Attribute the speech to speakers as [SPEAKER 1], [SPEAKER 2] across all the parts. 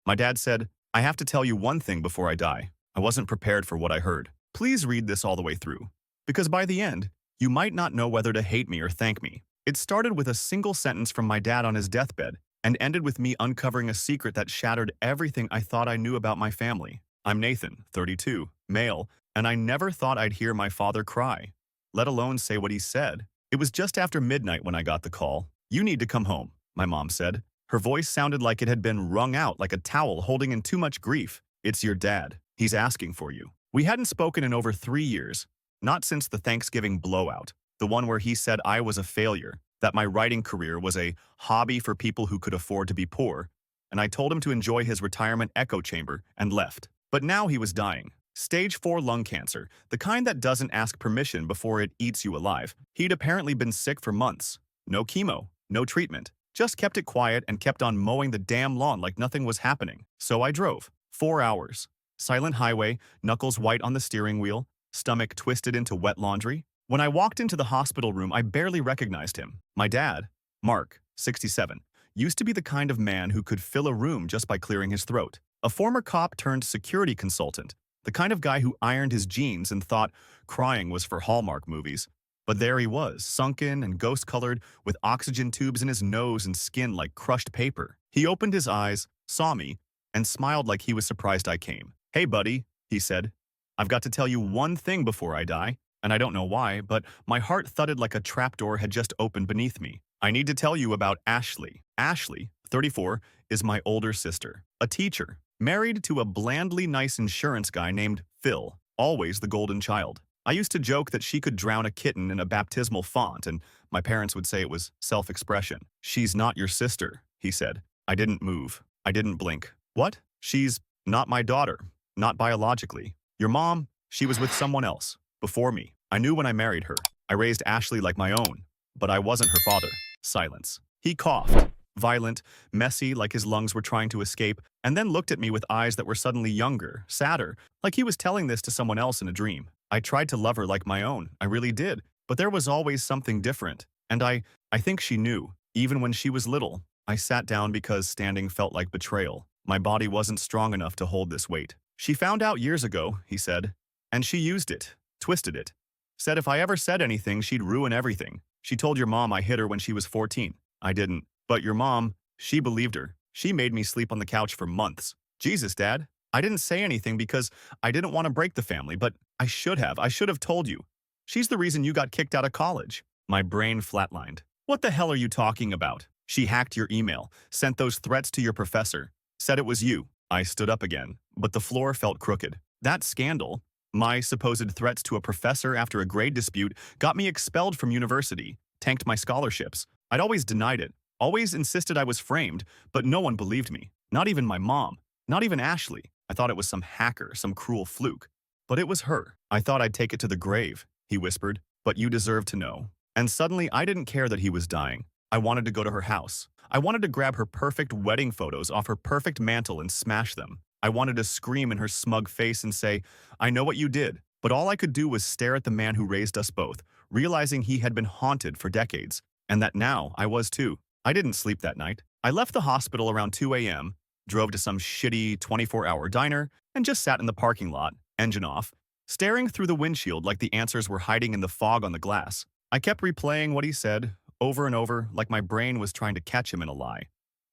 [SPEAKER 1] My dad said, I have to tell you one thing before I die. I wasn't prepared for what I heard. Please read this all the way through. Because by the end, you might not know whether to hate me or thank me. It started with a single sentence from my dad on his deathbed and ended with me uncovering a secret that shattered everything I thought I knew about my family. I'm Nathan, 32, male, and I never thought I'd hear my father cry, let alone say what he said. It was just after midnight when I got the call. You need to come home, my mom said. Her voice sounded like it had been wrung out like a towel holding in too much grief. It's your dad. He's asking for you. We hadn't spoken in over 3 years, not since the Thanksgiving blowout, the one where he said I was a failure, that my writing career was a hobby for people who could afford to be poor, and I told him to enjoy his retirement echo chamber and left. But now he was dying. Stage 4 lung cancer, the kind that doesn't ask permission before it eats you alive. He'd apparently been sick for months. No chemo, no treatment. Just kept it quiet and kept on mowing the damn lawn like nothing was happening. So I drove. 4 hours. Silent highway, knuckles white on the steering wheel, stomach twisted into wet laundry. When I walked into the hospital room, I barely recognized him. My dad, Mark, 67, used to be the kind of man who could fill a room just by clearing his throat. A former cop turned security consultant, the kind of guy who ironed his jeans and thought crying was for Hallmark movies. But there he was, sunken and ghost-colored, with oxygen tubes in his nose and skin like crushed paper. He opened his eyes, saw me, and smiled like he was surprised I came. Hey, buddy, he said. I've got to tell you one thing before I die, and I don't know why, but my heart thudded like a trapdoor had just opened beneath me. I need to tell you about Ashley. Ashley, 34, is my older sister, a teacher, married to a blandly nice insurance guy named Phil, always the golden child. I used to joke that she could drown a kitten in a baptismal font, and my parents would say it was self-expression. She's not your sister, he said. I didn't move. I didn't blink. What? She's not my daughter. Not biologically. Your mom, she was with someone else. Before me. I knew when I married her. I raised Ashley like my own. But I wasn't her father. Silence. He coughed. Violent, messy, like his lungs were trying to escape, and then looked at me with eyes that were suddenly younger, sadder, like he was telling this to someone else in a dream. I tried to love her like my own. I really did. But there was always something different. And I think she knew. Even when she was little. I sat down because standing felt like betrayal. My body wasn't strong enough to hold this weight. She found out years ago, he said. And she used it. Twisted it. Said if I ever said anything, she'd ruin everything. She told your mom I hit her when she was 14. I didn't. But your mom, she believed her. She made me sleep on the couch for months. Jesus, Dad. I didn't say anything because I didn't want to break the family, but I should have. I should have told you. She's the reason you got kicked out of college. My brain flatlined. What the hell are you talking about? She hacked your email, sent those threats to your professor, said it was you. I stood up again, but the floor felt crooked. That scandal, my supposed threats to a professor after a grade dispute, got me expelled from university, tanked my scholarships. I'd always denied it, always insisted I was framed, but no one believed me. Not even my mom, not even Ashley. I thought it was some hacker, some cruel fluke. But it was her. I thought I'd take it to the grave, he whispered, but you deserve to know. And suddenly I didn't care that he was dying. I wanted to go to her house. I wanted to grab her perfect wedding photos off her perfect mantle and smash them. I wanted to scream in her smug face and say, I know what you did. But all I could do was stare at the man who raised us both, realizing he had been haunted for decades, and that now I was too. I didn't sleep that night. I left the hospital around 2 a.m., drove to some shitty 24-hour diner, and just sat in the parking lot, engine off, staring through the windshield like the answers were hiding in the fog on the glass. I kept replaying what he said, over and over, like my brain was trying to catch him in a lie.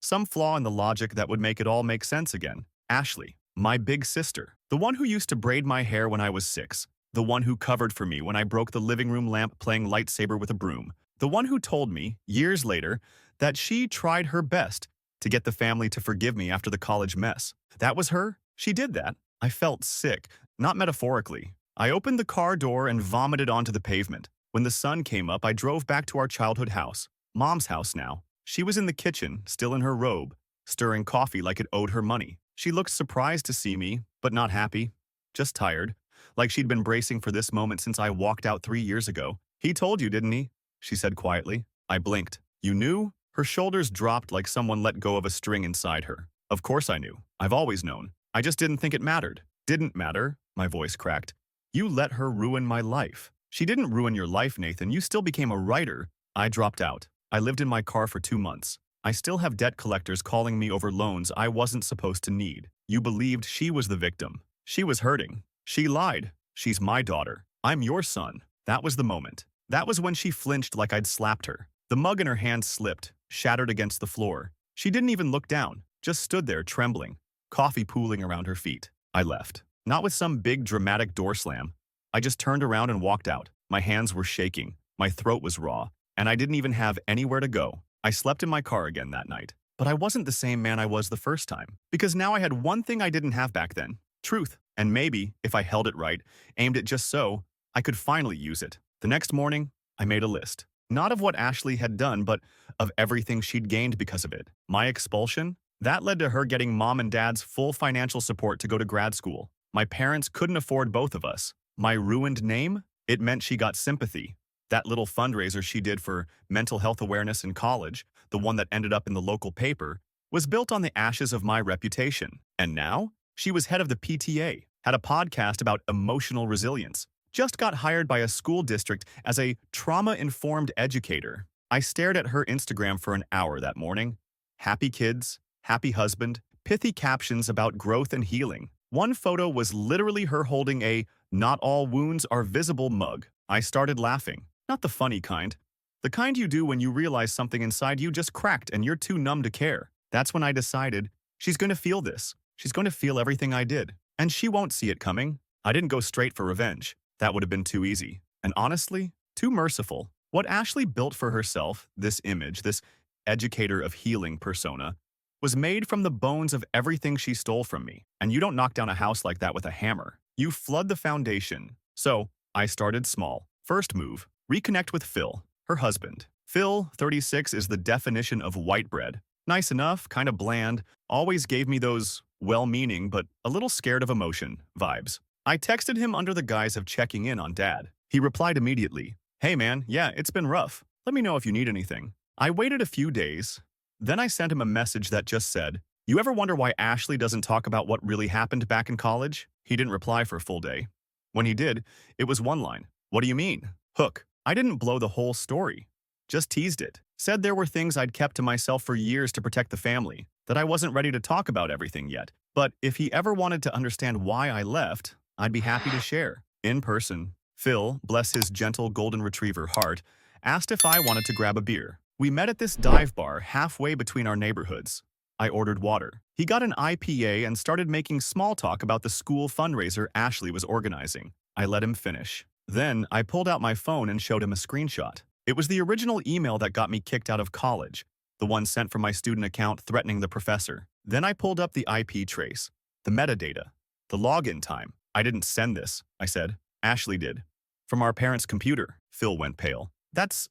[SPEAKER 1] Some flaw in the logic that would make it all make sense again. Ashley, my big sister, the one who used to braid my hair when I was 6, the one who covered for me when I broke the living room lamp playing lightsaber with a broom, the one who told me, years later, that she tried her best to get the family to forgive me after the college mess. That was her? She did that. I felt sick, not metaphorically. I opened the car door and vomited onto the pavement. When the sun came up, I drove back to our childhood house, Mom's house now. She was in the kitchen, still in her robe, stirring coffee like it owed her money. She looked surprised to see me, but not happy, just tired, like she'd been bracing for this moment since I walked out 3 years ago. He told you, didn't he? She said quietly. I blinked. You knew? Her shoulders dropped like someone let go of a string inside her. Of course I knew. I've always known. I just didn't think it mattered. Didn't matter, my voice cracked. You let her ruin my life. She didn't ruin your life, Nathan. You still became a writer. I dropped out. I lived in my car for 2 months. I still have debt collectors calling me over loans I wasn't supposed to need. You believed she was the victim. She was hurting. She lied. She's my daughter. I'm your son. That was the moment. That was when she flinched like I'd slapped her. The mug in her hand slipped, shattered against the floor. She didn't even look down, just stood there trembling, coffee pooling around her feet. I left. Not with some big dramatic door slam. I just turned around and walked out. My hands were shaking, my throat was raw, and I didn't even have anywhere to go. I slept in my car again that night. But I wasn't the same man I was the first time, because now I had one thing I didn't have back then: truth. And maybe, if I held it right, aimed it just so, I could finally use it. The next morning, I made a list. Not of what Ashley had done, but of everything she'd gained because of it. My expulsion? That led to her getting mom and dad's full financial support to go to grad school. My parents couldn't afford both of us. My ruined name? It meant she got sympathy. That little fundraiser she did for mental health awareness in college, the one that ended up in the local paper, was built on the ashes of my reputation. And now, she was head of the PTA, had a podcast about emotional resilience, just got hired by a school district as a trauma-informed educator. I stared at her Instagram for an hour that morning. Happy kids, happy husband, pithy captions about growth and healing. One photo was literally her holding a "not all wounds are visible" mug. I started laughing. Not the funny kind. The kind you do when you realize something inside you just cracked and you're too numb to care. That's when I decided, she's going to feel this. She's going to feel everything I did. And she won't see it coming. I didn't go straight for revenge. That would have been too easy. And honestly, too merciful. What Ashley built for herself, this image, this educator of healing persona, was made from the bones of everything she stole from me. And you don't knock down a house like that with a hammer. You flood the foundation. So, I started small. First move, reconnect with Phil, her husband. Phil, 36, is the definition of white bread. Nice enough, kind of bland, always gave me those well-meaning but a little scared of emotion vibes. I texted him under the guise of checking in on Dad. He replied immediately, "Hey man, yeah, it's been rough. Let me know if you need anything." I waited a few days. Then I sent him a message that just said, "You ever wonder why Ashley doesn't talk about what really happened back in college?" He didn't reply for a full day. When he did, it was one line. "What do you mean?" Hook. I didn't blow the whole story. Just teased it. Said there were things I'd kept to myself for years to protect the family, that I wasn't ready to talk about everything yet. But if he ever wanted to understand why I left, I'd be happy to share. In person, Phil, bless his gentle golden retriever heart, asked if I wanted to grab a beer. We met at this dive bar halfway between our neighborhoods. I ordered water. He got an IPA and started making small talk about the school fundraiser Ashley was organizing. I let him finish. Then I pulled out my phone and showed him a screenshot. It was the original email that got me kicked out of college, the one sent from my student account threatening the professor. Then I pulled up the IP trace, the metadata, the login time. "I didn't send this," I said. "Ashley did. From our parents' computer." Phil went pale. That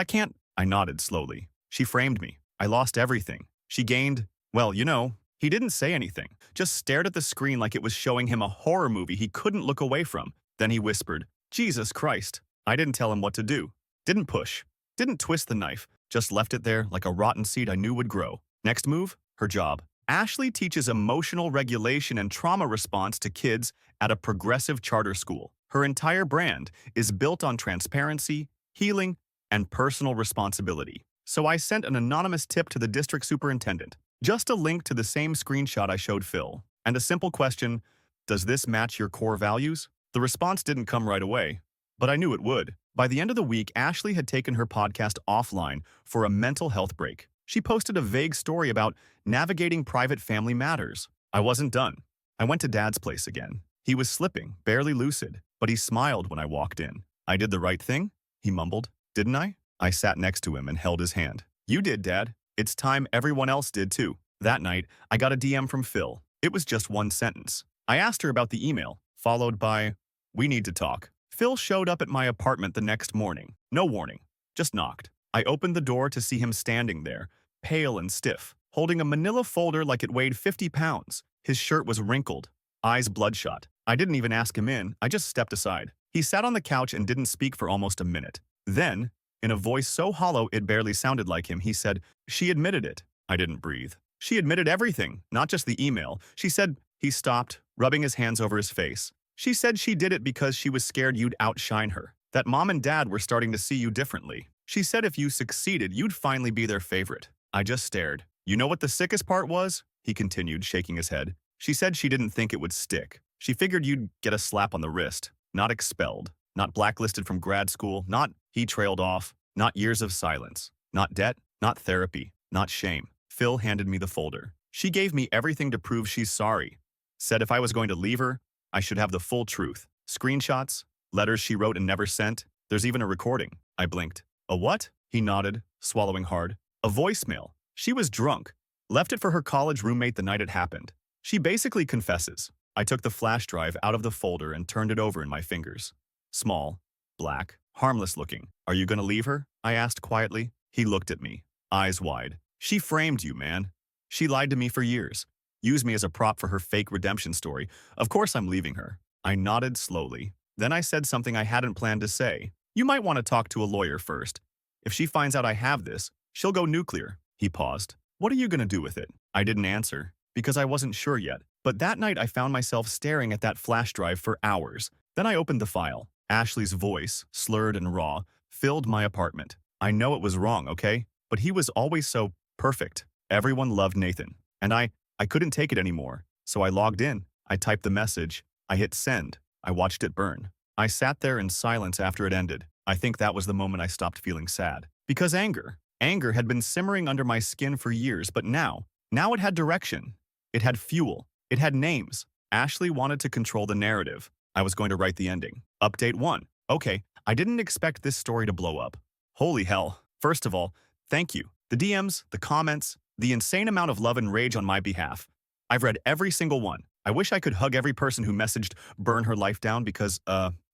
[SPEAKER 1] can't." I nodded slowly. "She framed me. I lost everything. She gained, well, you know." He didn't say anything, just stared at the screen like it was showing him a horror movie he couldn't look away from. Then he whispered, "Jesus Christ." I didn't tell him what to do. Didn't push. Didn't twist the knife. Just left it there like a rotten seed I knew would grow. Next move? Her job. Ashley teaches emotional regulation and trauma response to kids at a progressive charter school. Her entire brand is built on transparency, healing, and personal responsibility. So I sent an anonymous tip to the district superintendent. Just a link to the same screenshot I showed Phil. And a simple question, "Does this match your core values?" The response didn't come right away, but I knew it would. By the end of the week, Ashley had taken her podcast offline for a mental health break. She posted a vague story about navigating private family matters. I wasn't done. I went to Dad's place again. He was slipping, barely lucid, but he smiled when I walked in. "I did the right thing?" he mumbled. "Didn't I?" I sat next to him and held his hand. "You did, Dad. It's time everyone else did too." That night, I got a DM from Phil. It was just one sentence. I asked her about the email, followed by, "We need to talk." Phil showed up at my apartment the next morning. No warning. Just knocked. I opened the door to see him standing there, pale and stiff, holding a manila folder like it weighed 50 pounds. His shirt was wrinkled, eyes bloodshot. I didn't even ask him in, I just stepped aside. He sat on the couch and didn't speak for almost a minute. Then, in a voice so hollow it barely sounded like him, he said, "She admitted it." I didn't breathe. "She admitted everything, not just the email. She said," he stopped, rubbing his hands over his face. "She said she did it because she was scared you'd outshine her, that Mom and Dad were starting to see you differently. She said if you succeeded, you'd finally be their favorite." I just stared. You know what the sickest part was? He continued, shaking his head. She said she didn't think it would stick. She figured you'd get a slap on the wrist. Not expelled. Not blacklisted from grad school. Not, he trailed off. Not years of silence. Not debt. Not therapy. Not shame. Phil handed me the folder. She gave me everything to prove she's sorry. Said if I was going to leave her, I should have the full truth. Screenshots, letters she wrote and never sent. There's even a recording. I blinked. A what? He nodded, swallowing hard. A voicemail. She was drunk. Left it for her college roommate the night it happened. She basically confesses. I took the flash drive out of the folder and turned it over in my fingers. Small, black, harmless looking. Are you gonna leave her? I asked quietly. He looked at me, eyes wide. She framed you, man. She lied to me for years. Used me as a prop for her fake redemption story. Of course I'm leaving her. I nodded slowly. Then I said something I hadn't planned to say. You might want to talk to a lawyer first. If she finds out I have this, she'll go nuclear. He paused. What are you gonna do with it? I didn't answer, because I wasn't sure yet. But that night I found myself staring at that flash drive for hours. Then I opened the file. Ashley's voice, slurred and raw, filled my apartment. I know it was wrong, okay? But he was always so perfect. Everyone loved Nathan. And I couldn't take it anymore. So I logged in. I typed the message. I hit send. I watched it burn. I sat there in silence after it ended. I think that was the moment I stopped feeling sad. Because anger had been simmering under my skin for years, but now it had direction. It had fuel. It had names. Ashley wanted to control the narrative. I was going to write the ending. Update 1. Okay, I didn't expect this story to blow up. Holy hell. First of all, thank you. The DMs, the comments, the insane amount of love and rage on my behalf. I've read every single one. I wish I could hug every person who messaged burn her life down because,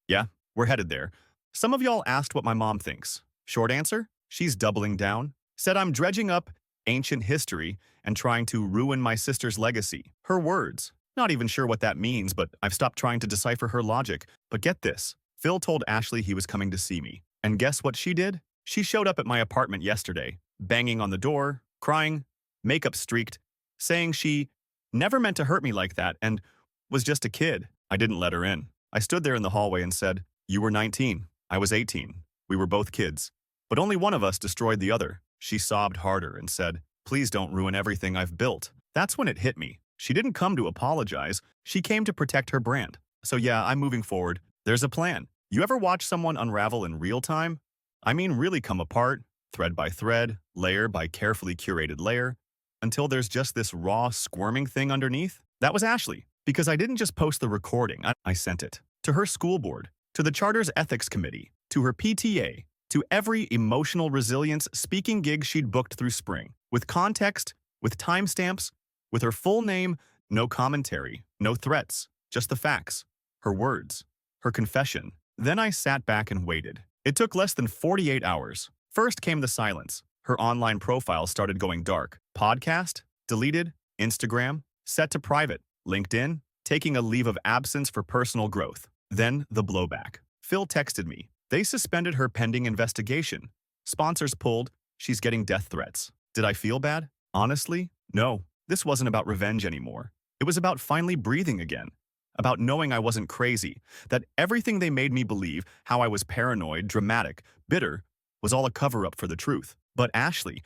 [SPEAKER 1] yeah, we're headed there. Some of y'all asked what my mom thinks. Short answer? She's doubling down. Said I'm dredging up ancient history and trying to ruin my sister's legacy. Her words. Not even sure what that means, but I've stopped trying to decipher her logic. But get this. Phil told Ashley he was coming to see me. And guess what she did? She showed up at my apartment yesterday, banging on the door, crying, makeup streaked, saying she never meant to hurt me like that and was just a kid. I didn't let her in. I stood there in the hallway and said, you were 19. I was 18. We were both kids. But only one of us destroyed the other. She sobbed harder and said, please don't ruin everything I've built. That's when it hit me. She didn't come to apologize. She came to protect her brand. So yeah, I'm moving forward. There's a plan. You ever watch someone unravel in real time? I mean really come apart, thread by thread, layer by carefully curated layer, until there's just this raw, squirming thing underneath? That was Ashley. Because I didn't just post the recording, I sent it. To her school board, to the charter's ethics committee, to her PTA, to every emotional resilience speaking gig she'd booked through spring. With context, with timestamps, with her full name, no commentary, no threats, just the facts, her words, her confession. Then I sat back and waited. It took less than 48 hours. First came the silence. Her online profile started going dark. Podcast, deleted, Instagram, set to private, LinkedIn, taking a leave of absence for personal growth. Then the blowback. Phil texted me. They suspended her pending investigation. Sponsors pulled. She's getting death threats. Did I feel bad? Honestly, no. This wasn't about revenge anymore. It was about finally breathing again. About knowing I wasn't crazy. That everything they made me believe, how I was paranoid, dramatic, bitter, was all a cover-up for the truth. But Ashley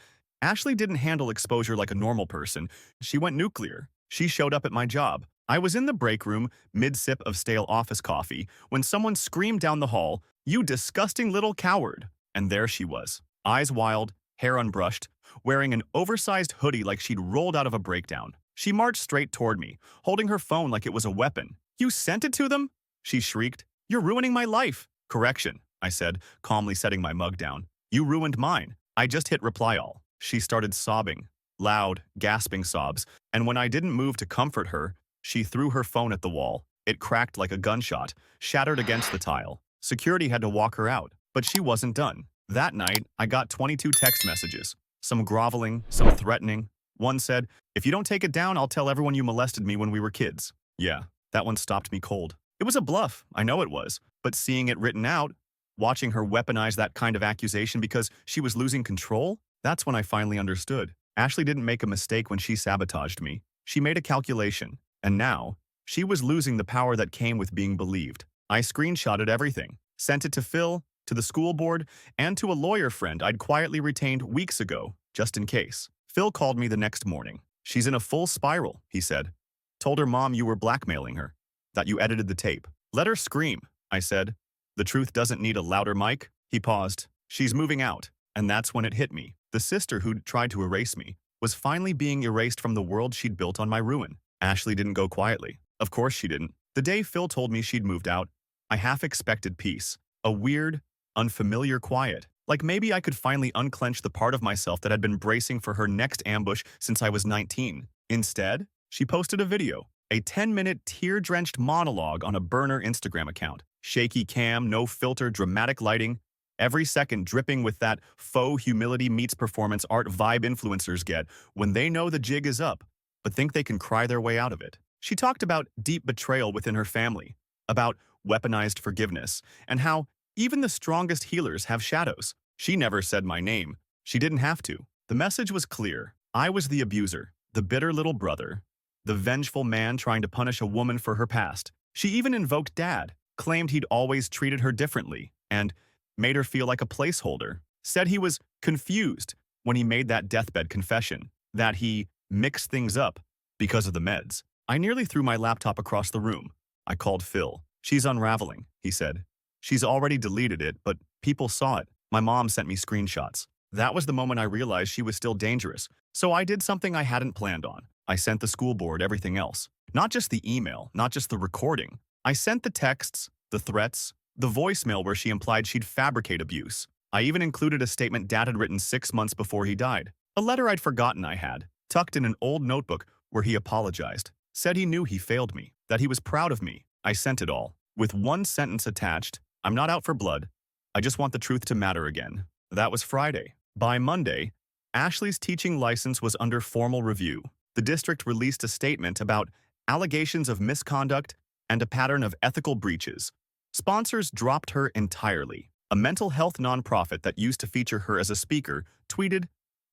[SPEAKER 1] didn't handle exposure like a normal person. She went nuclear. She showed up at my job. I was in the break room, mid-sip of stale office coffee, when someone screamed down the hall, "You disgusting little coward!" And there she was, eyes wild, hair unbrushed, wearing an oversized hoodie like she'd rolled out of a breakdown. She marched straight toward me, holding her phone like it was a weapon. "You sent it to them?" She shrieked. "You're ruining my life." "Correction," I said, calmly setting my mug down. "You ruined mine." I just hit reply all. She started sobbing, loud, gasping sobs, and when I didn't move to comfort her, she threw her phone at the wall. It cracked like a gunshot, shattered against the tile. Security had to walk her out, but she wasn't done. That night, I got 22 text messages, some groveling, some threatening. One said, "If you don't take it down, I'll tell everyone you molested me when we were kids." Yeah, that one stopped me cold. It was a bluff, I know it was, but seeing it written out, watching her weaponize that kind of accusation because she was losing control, that's when I finally understood. Ashley didn't make a mistake when she sabotaged me. She made a calculation, and now, she was losing the power that came with being believed. I screenshotted everything, sent it to Phil, to the school board, and to a lawyer friend I'd quietly retained weeks ago, just in case. Phil called me the next morning. She's in a full spiral, he said. Told her mom you were blackmailing her, that you edited the tape. Let her scream, I said. The truth doesn't need a louder mic. He paused. She's moving out. And that's when it hit me. The sister who'd tried to erase me was finally being erased from the world she'd built on my ruin. Ashley didn't go quietly. Of course she didn't. The day Phil told me she'd moved out, I half expected peace. A weird, unfamiliar quiet. Like maybe I could finally unclench the part of myself that had been bracing for her next ambush since I was 19. Instead, she posted a video, a 10-minute tear-drenched monologue on a burner Instagram account. Shaky cam, no filter, dramatic lighting, every second dripping with that faux humility meets performance art vibe influencers get when they know the jig is up, but think they can cry their way out of it. She talked about deep betrayal within her family, about weaponized forgiveness, and how even the strongest healers have shadows. She never said my name. She didn't have to. The message was clear. I was the abuser, the bitter little brother, the vengeful man trying to punish a woman for her past. She even invoked Dad, claimed he'd always treated her differently, and made her feel like a placeholder. Said he was confused when he made that deathbed confession, that he mixed things up because of the meds. I nearly threw my laptop across the room. I called Phil. She's unraveling, he said. She's already deleted it, but people saw it. My mom sent me screenshots. That was the moment I realized she was still dangerous. So I did something I hadn't planned on. I sent the school board everything else. Not just the email, not just the recording. I sent the texts, the threats, the voicemail where she implied she'd fabricate abuse. I even included a statement Dad had written 6 months before he died. A letter I'd forgotten I had, tucked in an old notebook where he apologized. Said he knew he failed me, that he was proud of me. I sent it all, with one sentence attached. I'm not out for blood. I just want the truth to matter again. That was Friday. By Monday, Ashley's teaching license was under formal review. The district released a statement about allegations of misconduct and a pattern of ethical breaches. Sponsors dropped her entirely. A mental health nonprofit that used to feature her as a speaker tweeted,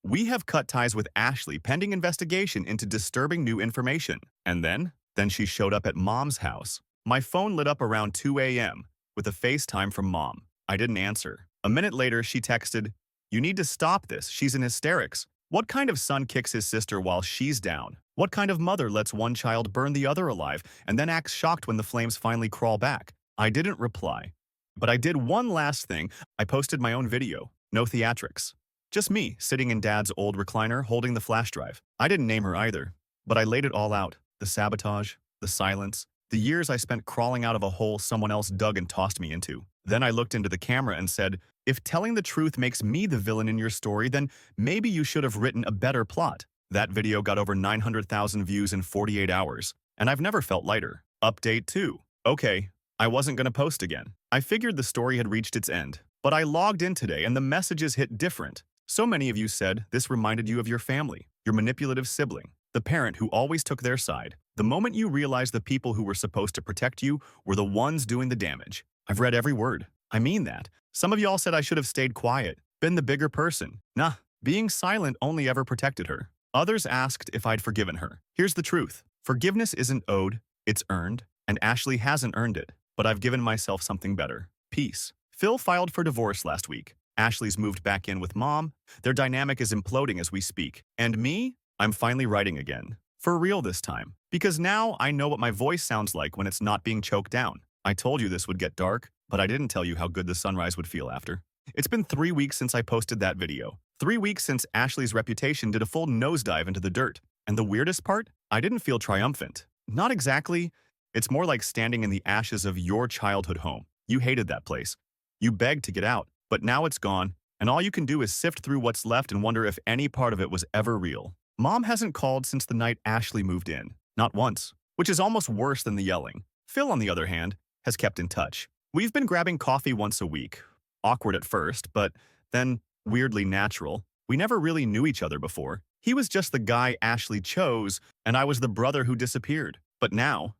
[SPEAKER 1] "We have cut ties with Ashley pending investigation into disturbing new information." And then she showed up at Mom's house. My phone lit up around 2 a.m. with a FaceTime from Mom. I didn't answer. A minute later, she texted, "You need to stop this. She's in hysterics. What kind of son kicks his sister while she's down? What kind of mother lets one child burn the other alive and then acts shocked when the flames finally crawl back?" I didn't reply. But I did one last thing. I posted my own video. No theatrics. Just me, sitting in Dad's old recliner, holding the flash drive. I didn't name her either. But I laid it all out. The sabotage, the silence, the years I spent crawling out of a hole someone else dug and tossed me into. Then I looked into the camera and said, "If telling the truth makes me the villain in your story, then maybe you should have written a better plot." That video got over 900,000 views in 48 hours, and I've never felt lighter. Update 2. Okay, I wasn't going to post again. I figured the story had reached its end, but I logged in today and the messages hit different. So many of you said this reminded you of your family, your manipulative sibling, the parent who always took their side. The moment you realized the people who were supposed to protect you were the ones doing the damage. I've read every word. I mean that. Some of y'all said I should have stayed quiet, been the bigger person. Nah, being silent only ever protected her. Others asked if I'd forgiven her. Here's the truth. Forgiveness isn't owed, it's earned, and Ashley hasn't earned it. But I've given myself something better. Peace. Phil filed for divorce last week. Ashley's moved back in with Mom. Their dynamic is imploding as we speak. And me? I'm finally writing again. For real this time. Because now I know what my voice sounds like when it's not being choked down. I told you this would get dark, but I didn't tell you how good the sunrise would feel after. It's been 3 weeks since I posted that video. 3 weeks since Ashley's reputation did a full nosedive into the dirt. And the weirdest part? I didn't feel triumphant. Not exactly. It's more like standing in the ashes of your childhood home. You hated that place. You begged to get out, but now it's gone, and all you can do is sift through what's left and wonder if any part of it was ever real. Mom hasn't called since the night Ashley moved in. Not once, which is almost worse than the yelling. Phil, on the other hand, has kept in touch. We've been grabbing coffee once a week. Awkward at first, but then weirdly natural. We never really knew each other before. He was just the guy Ashley chose, and I was the brother who disappeared. But now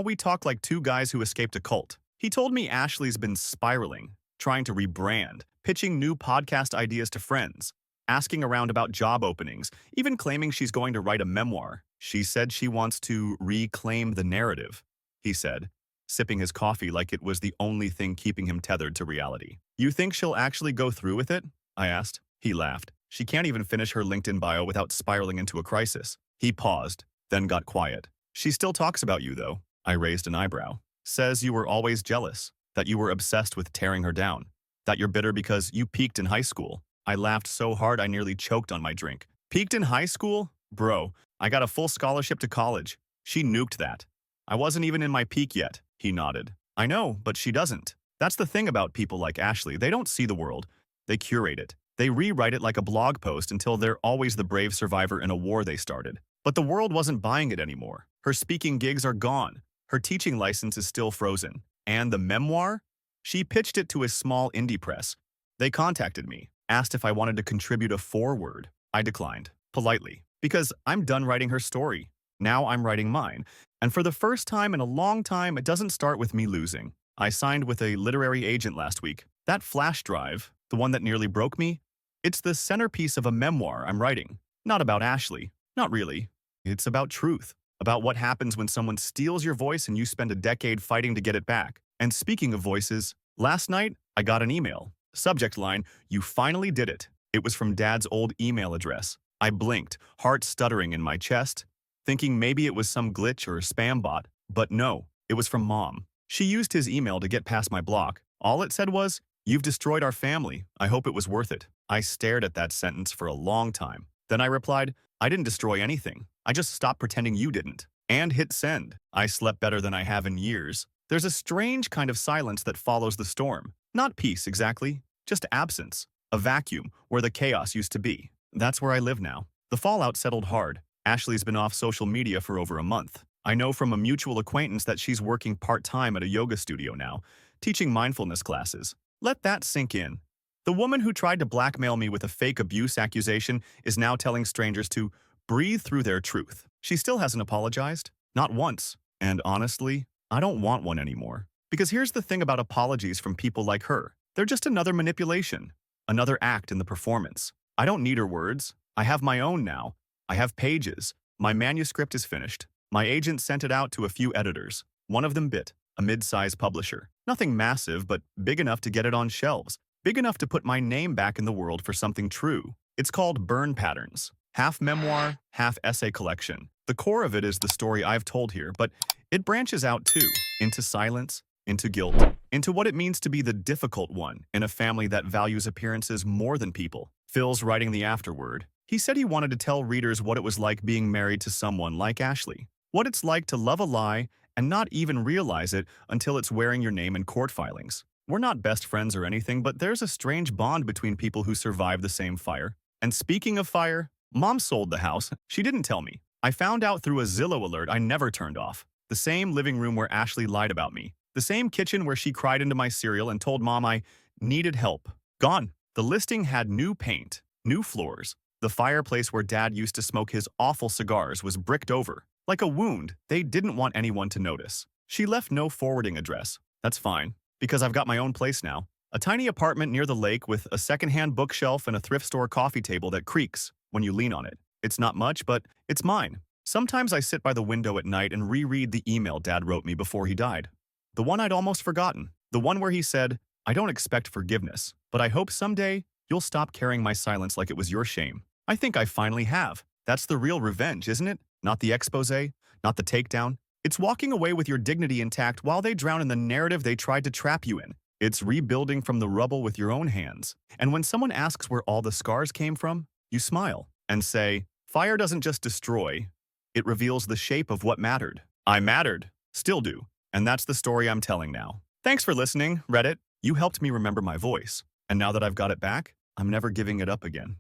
[SPEAKER 1] we talk like two guys who escaped a cult. He told me Ashley's been spiraling, trying to rebrand, pitching new podcast ideas to friends, asking around about job openings, even claiming she's going to write a memoir. She said she wants to reclaim the narrative, he said, sipping his coffee like it was the only thing keeping him tethered to reality. "You think she'll actually go through with it?" I asked. He laughed. She can't even finish her LinkedIn bio without spiraling into a crisis. He paused, then got quiet. She still talks about you, though. I raised an eyebrow. Says you were always jealous, that you were obsessed with tearing her down, that you're bitter because you peaked in high school. I laughed so hard I nearly choked on my drink. Peaked in high school? Bro, I got a full scholarship to college. She nuked that. I wasn't even in my peak yet, he nodded. I know, but she doesn't. That's the thing about people like Ashley. They don't see the world. They curate it. They rewrite it like a blog post until they're always the brave survivor in a war they started. But the world wasn't buying it anymore. Her speaking gigs are gone. Her teaching license is still frozen. And the memoir? She pitched it to a small indie press. They contacted me, asked if I wanted to contribute a foreword. I declined, politely, because I'm done writing her story. Now I'm writing mine. And for the first time in a long time, it doesn't start with me losing. I signed with a literary agent last week. That flash drive, the one that nearly broke me, it's the centerpiece of a memoir I'm writing. Not about Ashley. Not really. It's about truth. About what happens when someone steals your voice and you spend a decade fighting to get it back. And speaking of voices, last night I got an email. Subject line, "You finally did it." It was from Dad's old email address. I blinked, heart stuttering in my chest, thinking maybe it was some glitch or a spam bot. But no, it was from Mom. She used his email to get past my block. All it said was, "You've destroyed our family. I hope it was worth it." I stared at that sentence for a long time. Then I replied, "I didn't destroy anything. I just stopped pretending you didn't." And hit send. I slept better than I have in years. There's a strange kind of silence that follows the storm. Not peace, exactly. Just absence. A vacuum where the chaos used to be. That's where I live now. The fallout settled hard. Ashley's been off social media for over a month. I know from a mutual acquaintance that she's working part-time at a yoga studio now, teaching mindfulness classes. Let that sink in. The woman who tried to blackmail me with a fake abuse accusation is now telling strangers to breathe through their truth. She still hasn't apologized. Not once. And honestly, I don't want one anymore. Because here's the thing about apologies from people like her. They're just another manipulation. Another act in the performance. I don't need her words. I have my own now. I have pages. My manuscript is finished. My agent sent it out to a few editors. One of them bit. A mid-size publisher. Nothing massive, but big enough to get it on shelves. Big enough to put my name back in the world for something true. It's called Burn Patterns. Half memoir, half essay collection. The core of it is the story I've told here, but it branches out too. Into silence, into guilt, into what it means to be the difficult one in a family that values appearances more than people. Phil's writing the afterword. He said he wanted to tell readers what it was like being married to someone like Ashley. What it's like to love a lie and not even realize it until it's wearing your name in court filings. We're not best friends or anything, but there's a strange bond between people who survive the same fire. And speaking of fire, Mom sold the house. She didn't tell me. I found out through a Zillow alert I never turned off. The same living room where Ashley lied about me. The same kitchen where she cried into my cereal and told Mom I needed help. Gone. The listing had new paint, new floors. The fireplace where Dad used to smoke his awful cigars was bricked over. Like a wound, they didn't want anyone to notice. She left no forwarding address. That's fine, because I've got my own place now. A tiny apartment near the lake with a secondhand bookshelf and a thrift store coffee table that creaks when you lean on it. It's not much, but it's mine. Sometimes I sit by the window at night and reread the email Dad wrote me before he died. The one I'd almost forgotten. The one where he said, "I don't expect forgiveness, but I hope someday you'll stop carrying my silence like it was your shame." I think I finally have. That's the real revenge, isn't it? Not the exposé, not the takedown. It's walking away with your dignity intact while they drown in the narrative they tried to trap you in. It's rebuilding from the rubble with your own hands. And when someone asks where all the scars came from, you smile and say, fire doesn't just destroy, it reveals the shape of what mattered. I mattered, still do, and that's the story I'm telling now. Thanks for listening, Reddit. You helped me remember my voice, and now that I've got it back, I'm never giving it up again.